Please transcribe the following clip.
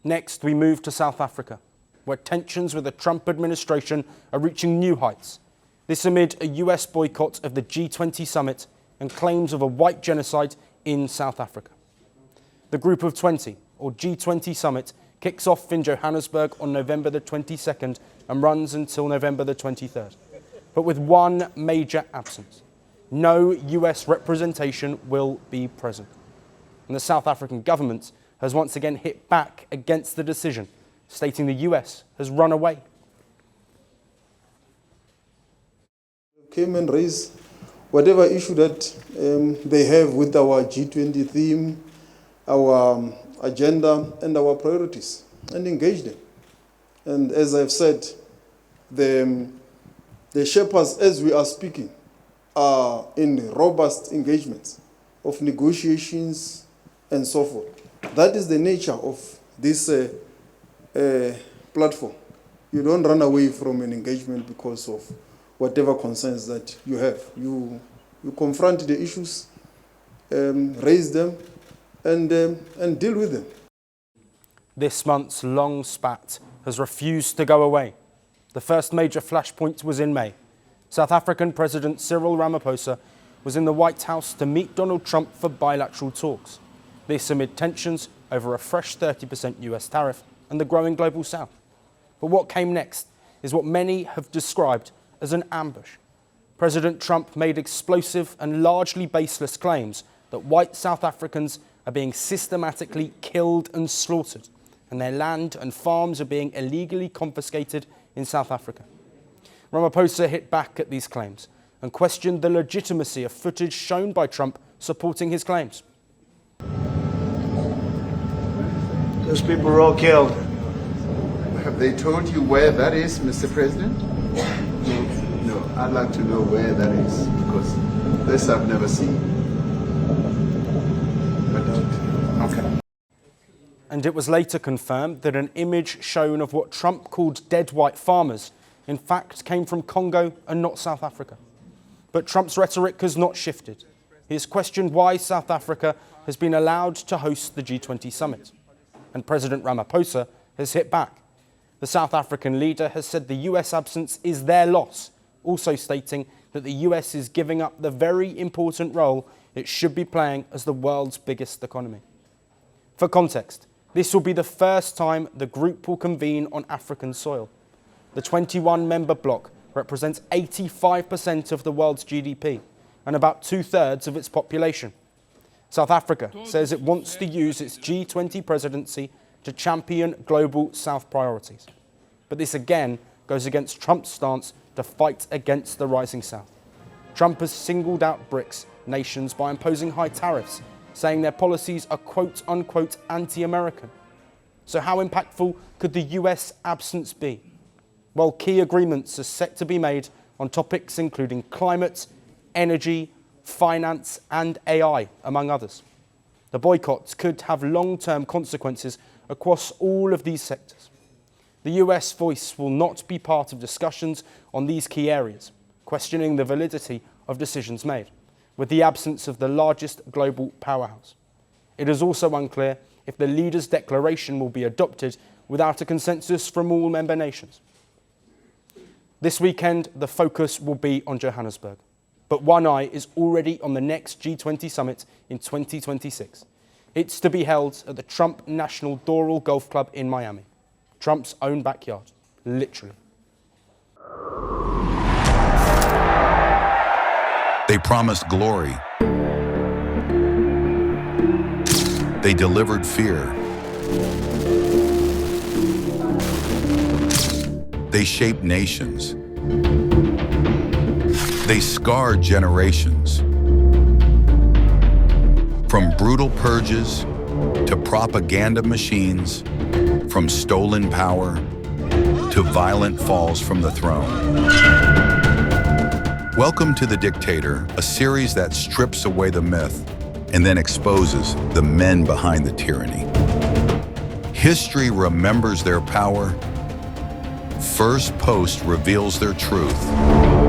Next, we move to South Africa, where tensions with the Trump administration are reaching new heights. This amid a US boycott of the G20 Summit and claims of a white genocide in South Africa. The Group of 20, or G20 Summit, kicks off in Johannesburg on November the 22nd and runs until November the 23rd. But with one major absence. No US representation will be present. And the South African government has once again hit back against the decision, stating the US has run away. Came and raised whatever issue that they have with our G20 theme, our agenda and our priorities, and engage them. And as I've said, the shepherds, as we are speaking, are in robust engagements of negotiations and so forth. That is the nature of this platform. You don't run away from an engagement because of whatever concerns that you have. You confront the issues, raise them, and deal with them. This month's long spat has refused to go away. The first major flashpoint was in May. South African President Cyril Ramaphosa was in the White House to meet Donald Trump for bilateral talks. This amid tensions over a fresh 30% US tariff and the growing global south. But what came next is what many have described as an ambush. President Trump made explosive and largely baseless claims that white South Africans are being systematically killed and slaughtered, and their land and farms are being illegally confiscated in South Africa. Ramaphosa hit back at these claims and questioned the legitimacy of footage shown by Trump supporting his claims. Those people were all killed. Have they told you where that is, Mr. President? No, I'd like to know where that is, because this I've never seen. But, okay. And it was later confirmed that an image shown of what Trump called dead white farmers in fact came from Congo and not South Africa. But Trump's rhetoric has not shifted. He has questioned why South Africa has been allowed to host the G20 Summit. And President Ramaphosa has hit back. The South African leader has said the US absence is their loss, also stating that the US is giving up the very important role it should be playing as the world's biggest economy. For context, this will be the first time the group will convene on African soil. The 21-member bloc represents 85% of the world's GDP and about 2/3 of its population. South Africa says it wants to use its G20 presidency to champion global South priorities. But this again goes against Trump's stance to fight against the rising South. Trump has singled out BRICS nations by imposing high tariffs, saying their policies are quote-unquote anti-American. So how impactful could the US absence be? Well, key agreements are set to be made on topics including climate, energy, finance and AI, among others. The boycotts could have long-term consequences across all of these sectors. The US voice will not be part of discussions on these key areas, questioning the validity of decisions made, with the absence of the largest global powerhouse. It is also unclear if the leaders' declaration will be adopted without a consensus from all member nations. This weekend, the focus will be on Johannesburg. But one eye is already on the next G20 Summit in 2026. It's to be held at the Trump National Doral Golf Club in Miami. Trump's own backyard, literally. They promised glory. They delivered fear. They shaped nations. They scarred generations. From brutal purges to propaganda machines, from stolen power to violent falls from the throne. Welcome to The Dictator, a series that strips away the myth and then exposes the men behind the tyranny. History remembers their power. Firstpost reveals their truth.